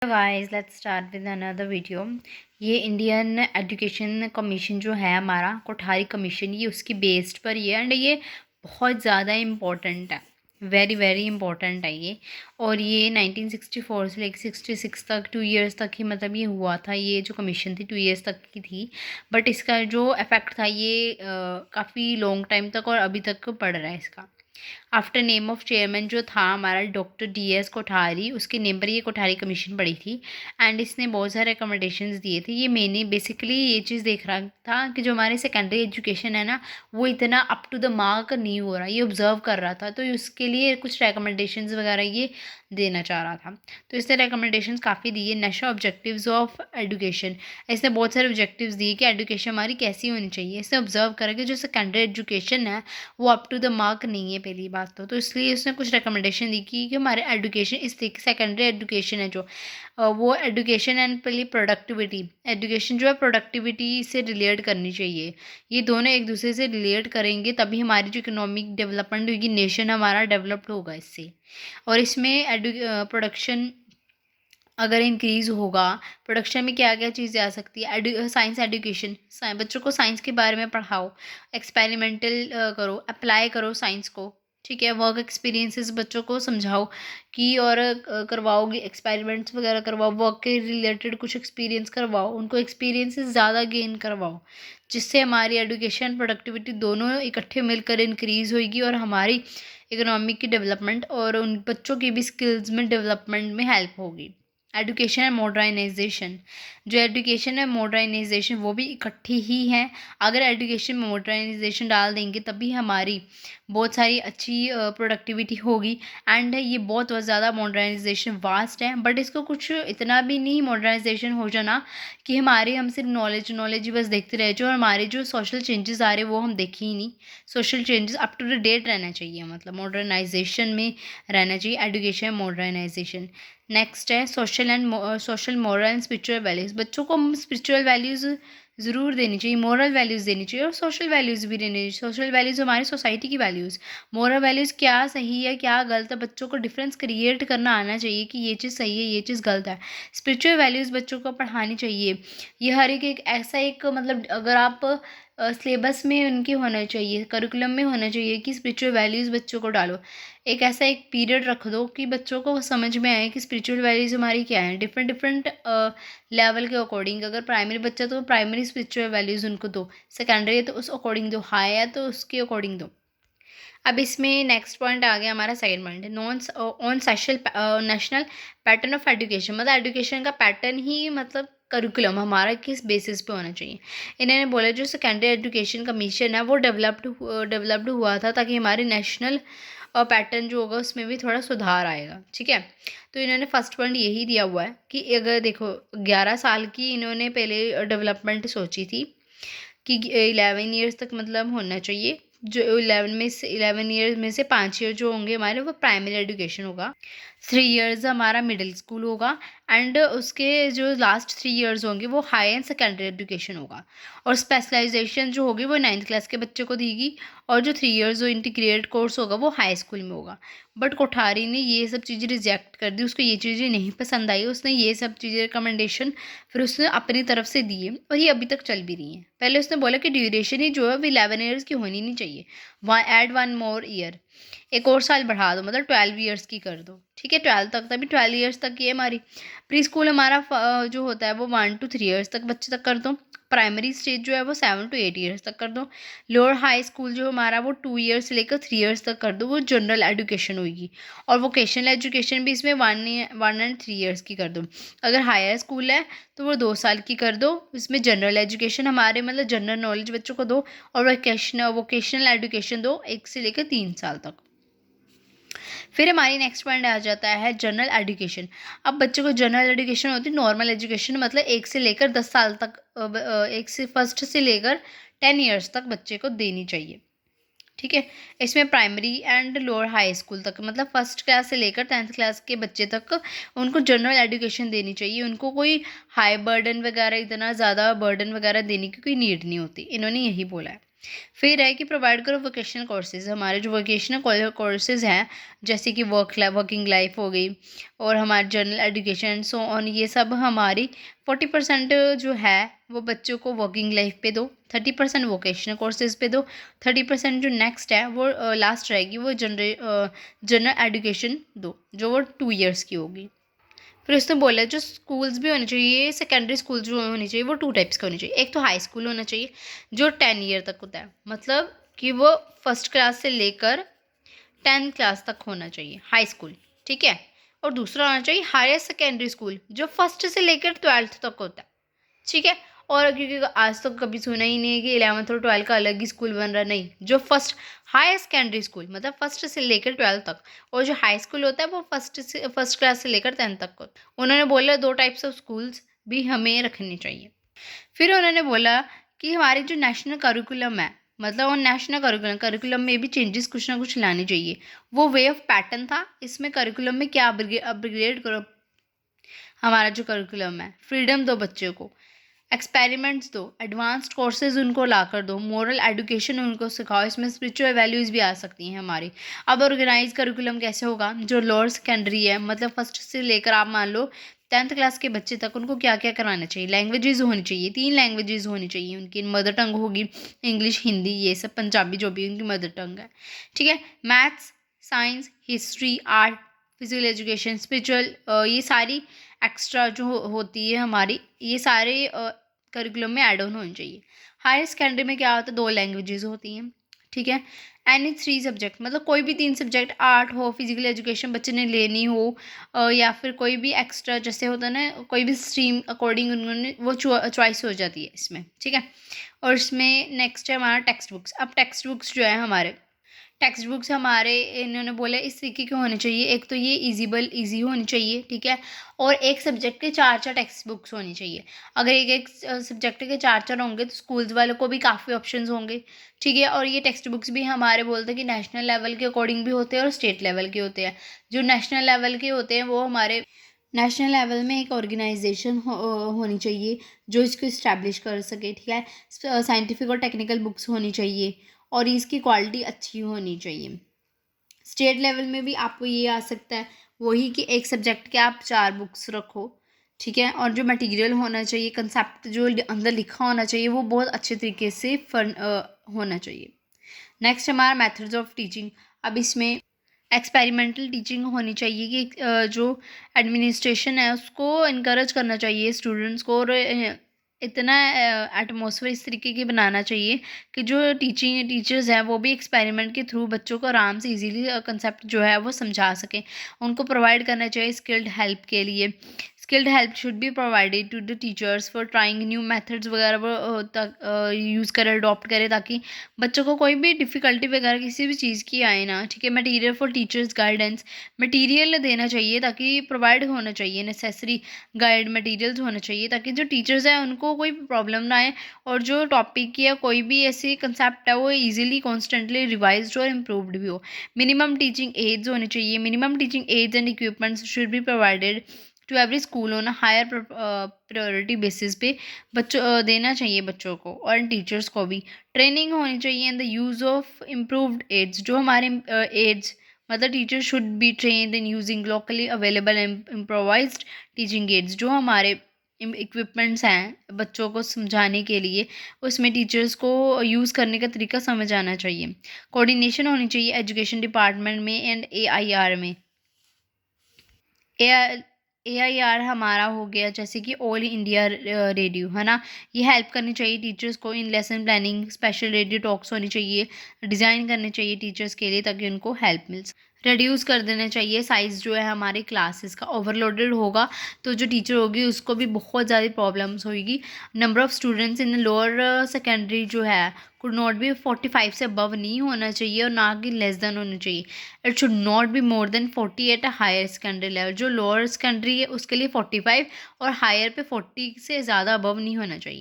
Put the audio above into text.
Guys let's start with another video. ये Indian education commission जो है हमारा कोठारी कमीशन, ये उसकी बेस्ड पर ये एंड ये बहुत ज़्यादा इम्पोर्टेंट है, वेरी वेरी इम्पोर्टेंट है ये। और ये 1964 से लेकर 66 तक 2 इयर्स तक ही मतलब ये हुआ था। ये जो कमीशन थी 2 इयर्स तक की थी, बट इसका जो इफ़ेक्ट था ये काफ़ी लॉन्ग टाइम तक और अभी तक पड़ रहा है इसका। आफ्टर नेम ऑफ चेयरमैन जो था हमारा डॉक्टर DS कोठारी, उसके नेम पर ये कोठारी कमीशन पड़ी थी एंड इसने बहुत सारे रिकमेंडेशंस दिए थे। ये मैंने बेसिकली ये चीज़ देख रहा था कि जो हमारे सेकेंडरी एजुकेशन है ना, वो इतना अप टू द मार्क नहीं हो रहा, ये ऑब्जर्व कर रहा था, तो उसके लिए कुछ रिकमेंडेशंस वगैरह ये देना चाह रहा था। तो इसने रिकमेंडेशंस काफ़ी दिए। नेशनल ऑब्जेक्टिव्स ऑफ एजुकेशन, इसने बहुत सारे ऑब्जेक्टिव्स दिए कि एजुकेशन हमारी कैसी होनी चाहिए। इसने ऑब्जर्व करा कि जो सेकेंडरी एजुकेशन है वो अप टू द मार्क नहीं है पहली बात तो इसलिए उसने कुछ रिकमेंडेशन दी कि हमारे एजुकेशन इस तरीके सेकेंडरी एजुकेशन है जो वो एजुकेशन एंड पहली प्रोडक्टिविटी, एजुकेशन जो है प्रोडक्टिविटी से रिलेट करनी चाहिए। ये दोनों एक दूसरे से रिलेट करेंगे तभी हमारी जो इकोनॉमिक डेवलपमेंट होगी, नेशन हमारा डेवलप्ड होगा इससे। और इसमें प्रोडक्शन अगर इंक्रीज़ होगा, प्रोडक्शन में क्या क्या चीज़ें आ सकती है। साइंस एजुकेशन, बच्चों को साइंस के बारे में पढ़ाओ, एक्सपेरिमेंटल करो, अप्लाई करो साइंस को, ठीक है। वर्क एक्सपीरियंसेस बच्चों को समझाओ कि और करवाओगे एक्सपेरिमेंट्स वगैरह करवाओ, वर्क के रिलेटेड कुछ एक्सपीरियंस करवाओ, उनको एक्सपीरियंसेस ज़्यादा गेन करवाओ, जिससे हमारी एजुकेशन प्रोडक्टिविटी दोनों इकट्ठे मिलकर इंक्रीज़ होगी और हमारी इकोनॉमी की डेवलपमेंट और उन बच्चों की भी स्किल्स में डेवलपमेंट में हेल्प होगी। एजुकेशन एंड मॉडर्नाइजेशन, जो एजुकेशन है मॉडर्नाइजेशन वो भी इकट्ठी ही है। अगर एजुकेशन में मॉडर्नाइजेशन डाल देंगे तभी हमारी बहुत सारी अच्छी प्रोडक्टिविटी होगी। एंड ये बहुत ज़्यादा मॉडर्नाइजेशन वास्ट है, बट इसको कुछ इतना भी नहीं मॉडर्नाइजेशन हो जाना कि हम सिर्फ नॉलेज ही बस देखते रह जाओ और हमारे जो सोशल चेंजेस आ रहे हैं वो हम देखें ही नहीं। Social changes up to the date रहना चाहिए, मतलब मॉडर्नाइजेशन में रहना चाहिए एजुकेशन मॉडर्नाइजेशन। नेक्स्ट है social moral and spiritual values. बच्चों को स्पिरिचुअल वैल्यूज़ ज़रूर देनी चाहिए, मॉरल वैल्यूज़ देनी चाहिए और सोशल वैल्यूज़ भी देनी चाहिए। सोशल वैल्यूज़ हमारी सोसाइटी की वैल्यूज़, मॉरल वैल्यूज़ क्या सही है क्या गलत है, बच्चों को डिफरेंस क्रिएट करना आना चाहिए कि ये चीज़ सही है ये चीज़ गलत है। स्पिरिचुअल वैल्यूज़ बच्चों को पढ़ानी चाहिए। ये हर एक ऐसा एक मतलब अगर आप सिलेबस में उनकी होना चाहिए, करिकुलम में होना चाहिए कि स्पिरिचुअल वैल्यूज़ बच्चों को डालो। एक ऐसा एक पीरियड रख दो कि बच्चों को समझ में आए कि स्पिरिचुअल वैल्यूज़ हमारी क्या है, डिफरेंट डिफरेंट लेवल के अकॉर्डिंग। अगर प्राइमरी बच्चा तो प्राइमरी स्पिरिचुअल वैल्यूज़ उनको दो, सेकेंडरी है तो उस अकॉर्डिंग दो, हाई है तो उसके अकॉर्डिंग दो। अब इसमें नेक्स्ट पॉइंट आ गया हमारा second point, non on सेशल national pattern of education, मतलब एजुकेशन का पैटर्न ही मतलब करिकुलम हमारा किस बेसिस पे होना चाहिए। इन्होंने बोला जो सेकेंडरी एजुकेशन कमीशन है वो डेवलप्ड हुआ था ताकि हमारे नेशनल पैटर्न जो होगा उसमें भी थोड़ा सुधार आएगा, ठीक है। तो इन्होंने फर्स्ट पॉइंट यही दिया हुआ है कि अगर देखो 11 साल की इन्होंने पहले डेवलपमेंट सोची थी कि 11 ईयर्स तक मतलब होना चाहिए। जो 11 ईयर में से 5 ईयर जो होंगे हमारे वो प्राइमरी एजुकेशन होगा, 3 इयर्स हमारा मिडिल स्कूल होगा एंड उसके जो लास्ट 3 इयर्स होंगे वो हाई एंड सेकेंडरी एजुकेशन होगा। और स्पेशलाइजेशन जो होगी वो 9th क्लास के बच्चे को देगी और जो 3 इयर्स जो इंटीग्रेटेड कोर्स होगा वो हाई स्कूल में होगा। बट कोठारी ने ये सब चीज़ें रिजेक्ट कर दी, उसको ये चीज़ें नहीं पसंद आई, उसने ये सब चीज़ें रिकमेंडेशन फिर उसने अपनी तरफ से दिए और ये अभी तक चल भी रही हैं। पहले उसने बोला कि ड्यूरेशन ही जो है वो 11 ईयर्स की होनी नहीं चाहिए, ऐड 1 मोर ईयर, एक और साल बढ़ा दो, मतलब 12 ईयर्स की कर दो, ठीक है। 12 तक, तभी 12 ईयर्स तक ये हमारी प्री स्कूल हमारा जो होता है वो 1 to 3 ईयर्स तक बच्चे तक कर दो। प्राइमरी स्टेज जो है वो 7 to 8 ईयर्स तक कर दो। लोअर हाई स्कूल जो हमारा वो 2 ईयर्स से लेकर 3 ईयर्स तक कर दो, वो जनरल एजुकेशन होगी। और वोकेशनल एजुकेशन भी इसमें 1 and 3 ईयर्स की कर दो। अगर हायर स्कूल है तो वो 2 साल की कर दो, इसमें जनरल एजुकेशन हमारे मतलब जनरल नॉलेज बच्चों को दो और वोकेशनल एजुकेशन दो 1 से लेकर 3 साल तक। फिर हमारी नेक्स्ट पॉइंट आ जाता है जनरल एजुकेशन। अब बच्चों को जनरल एजुकेशन होती है, नॉर्मल एजुकेशन मतलब 1 से लेकर 10 साल तक, 1 से फर्स्ट से लेकर 10 ईयर्स तक बच्चे को देनी चाहिए, ठीक है। इसमें primary and lower high school तक मतलब फर्स्ट क्लास से लेकर 10th क्लास के बच्चे तक उनको जनरल एजुकेशन देनी चाहिए। उनको कोई हाई बर्डन वगैरह, इतना ज़्यादा बर्डन वगैरह देने की कोई नीड नहीं होती, इन्होंने यही बोला है। फिर है कि प्रोवाइड करो वोकेशनल कोर्सेज। हमारे जो वोकेशनल कोर्सेज हैं, जैसे कि वर्किंग लाइफ हो गई और हमारे जनरल एजुकेशन सो ऑन, ये सब हमारी 40% जो है वो बच्चों को वर्किंग लाइफ पे दो, 30% वोकेशनल कोर्सेज पे दो, 30% जो नेक्स्ट है वो लास्ट रहेगी वो जनरल एजुकेशन दो, जो वो 2 ईयर्स की होगी। फिर उसने बोला जो स्कूल्स भी होने चाहिए, सेकेंडरी स्कूल जो होने चाहिए वो 2 टाइप्स के होने चाहिए। एक तो हाई स्कूल होना चाहिए जो 10 ईयर तक होता है, मतलब कि वो फर्स्ट क्लास से लेकर 10th क्लास तक होना चाहिए हाई स्कूल, ठीक है। और दूसरा होना चाहिए हायर सेकेंडरी स्कूल जो फर्स्ट से लेकर 12th तक होता है, ठीक है। और क्योंकि आज तक कभी सुना ही नहीं है कि 11th और 12th का अलग ही स्कूल बन रहा, नहीं, जो फर्स्ट हायर सेकेंडरी स्कूल मतलब फर्स्ट से लेकर 12th तक, और जो हाई स्कूल होता है वो फर्स्ट क्लास से लेकर 10th तक होता है। उन्होंने बोला 2 टाइप्स ऑफ स्कूल्स भी हमें रखनी चाहिए। फिर उन्होंने बोला कि हमारी जो नेशनल करिकुलम है, मतलब वो नेशनल करिकुलम में भी चेंजेस कुछ ना कुछ लाने चाहिए। वो वे ऑफ पैटर्न था, इसमें करिकुलम में क्या अपग्रेड करो। हमारा जो करिकुलम है, फ्रीडम दो बच्चों को, एक्सपेरिमेंट्स दो, एडवांस्ड कोर्सेज उनको ला कर दो, मोरल एजुकेशन उनको सिखाओ, इसमें स्पिरिचुअल वैल्यूज़ भी आ सकती हैं हमारी। अब ऑर्गेनाइज करिकुलम कैसे होगा, जो लोअर सेकेंडरी है मतलब फर्स्ट से लेकर आप मान लो 10th क्लास के बच्चे तक, उनको क्या क्या करवाना चाहिए। लैंग्वेजेस होनी चाहिए, 3 लैंग्वेजेस होनी चाहिए उनकी। मदर टंग होगी इंग्लिश, हिंदी, ये सब, पंजाबी जो भी उनकी मदर टंग है, ठीक है। Maths, science, history, art, physical education, spiritual, ये सारी एक्स्ट्रा जो होती है हमारी, ये सारे करिकुलम में ऐड ऑन होनी चाहिए। हायर सेकेंडरी में क्या होता है, 2 लैंग्वेजेस होती हैं, ठीक है। एनी 3 सब्जेक्ट, मतलब कोई भी 3 सब्जेक्ट, आर्ट हो, फिजिकल एजुकेशन बच्चे ने लेनी हो, या फिर कोई भी एक्स्ट्रा जैसे होता है ना, कोई भी स्ट्रीम अकॉर्डिंग उन्होंने वो चॉइस हो जाती है इसमें, ठीक है। और इसमें नेक्स्ट है हमारा टेक्स्ट बुक्स। अब टेक्स्ट बुक्स जो है हमारे, टेक्स्ट बुक्स हमारे इन्होंने बोला इस तरीके के होने चाहिए। एक तो ये ईजी होनी चाहिए, ठीक है। और एक सब्जेक्ट के 4 टेक्स्ट बुक्स होनी चाहिए। अगर एक सब्जेक्ट के 4 होंगे तो स्कूल्स वालों को भी काफ़ी ऑप्शंस होंगे, ठीक है। और ये टेक्स्ट बुक्स भी हमारे बोलते हैं कि नेशनल लेवल के अकॉर्डिंग भी होते हैं और स्टेट लेवल के होते हैं। जो नेशनल लेवल के होते हैं वो हमारे नेशनल लेवल में एक ऑर्गेनाइजेशन होनी चाहिए जो इसको इस्टेब्लिश कर सके, ठीक है। साइंटिफिक और टेक्निकल बुक्स होनी चाहिए और इसकी क्वालिटी अच्छी होनी चाहिए। स्टेट लेवल में भी आपको ये आ सकता है वही कि एक सब्जेक्ट के आप 4 बुक्स रखो, ठीक है। और जो मटेरियल होना चाहिए, कंसेप्ट जो अंदर लिखा होना चाहिए वो बहुत अच्छे तरीके से होना चाहिए। नेक्स्ट हमारा मेथड्स ऑफ टीचिंग। अब इसमें एक्सपेरिमेंटल टीचिंग होनी चाहिए कि जो एडमिनिस्ट्रेशन है उसको इनकरेज करना चाहिए स्टूडेंट्स को, और इतना एटमॉस्फेयर इस तरीके की बनाना चाहिए कि जो टीचर्स हैं वो भी एक्सपेरिमेंट के थ्रू बच्चों को आराम से इजीली कंसेप्ट जो है वो समझा सकें। उनको प्रोवाइड करना चाहिए स्किल्ड हेल्प के लिए। Skilled help should be provided to the teachers for trying new methods वगैरह वो यूज़ करें, अडॉप्ट करें, ताकि बच्चों को कोई भी डिफ़िकल्टी वगैरह किसी भी चीज़ की आए ना, ठीक है। Material for teachers guidance, material देना चाहिए ताकि प्रोवाइड होना चाहिए, नेसेसरी गाइड मटेरियल्स होना चाहिए ताकि जो टीचर्स हैं उनको कोई प्रॉब्लम ना आए, और जो टॉपिक या कोई भी ऐसी कंसेप्ट है वो इजीली कॉन्स्टेंटली रिवाइज्ड और इम्प्रूव्ड भी हो। मिनिमम टीचिंग एड्स होने चाहिए। Minimum teaching aids and equipments should be provided to every school on higher priority basis पे बच्चों देना चाहिए बच्चों को और टीचर्स को भी। ट्रेनिंग होनी चाहिए in the use of improved aids. जो हमारे एड्स मतलब teacher should be trained in using locally available improvised teaching aids. जो हमारे इक्विपमेंट्स हैं बच्चों को समझाने के लिए, उसमें टीचर्स को यूज़ करने का तरीका समझ आना चाहिए। कोऑर्डिनेशन होनी चाहिए एजुकेशन डिपार्टमेंट में एंड AIR में। AIR हमारा हो गया जैसे कि ऑल इंडिया रेडियो, है ना। ये हेल्प करनी चाहिए टीचर्स को in lesson planning. Special radio talks होनी चाहिए, डिज़ाइन करने चाहिए टीचर्स के लिए ताकि उनको हेल्प मिल सके। रिड्यूस कर देना चाहिए साइज़ जो है हमारे क्लासेस का। ओवरलोडेड होगा तो जो टीचर होगी उसको भी बहुत ज़्यादा प्रॉब्लम्स होगी। Number of students in lower secondary जो है कुड नॉट बी 45 से अबव नहीं होना चाहिए और ना कि लेस देन होना चाहिए। It should not be more than 40 at a higher secondary level. जो लोअर सेकेंडरी है उसके लिए 45 और हायर पे 40 से ज़्यादा अबव नहीं होना चाहिए।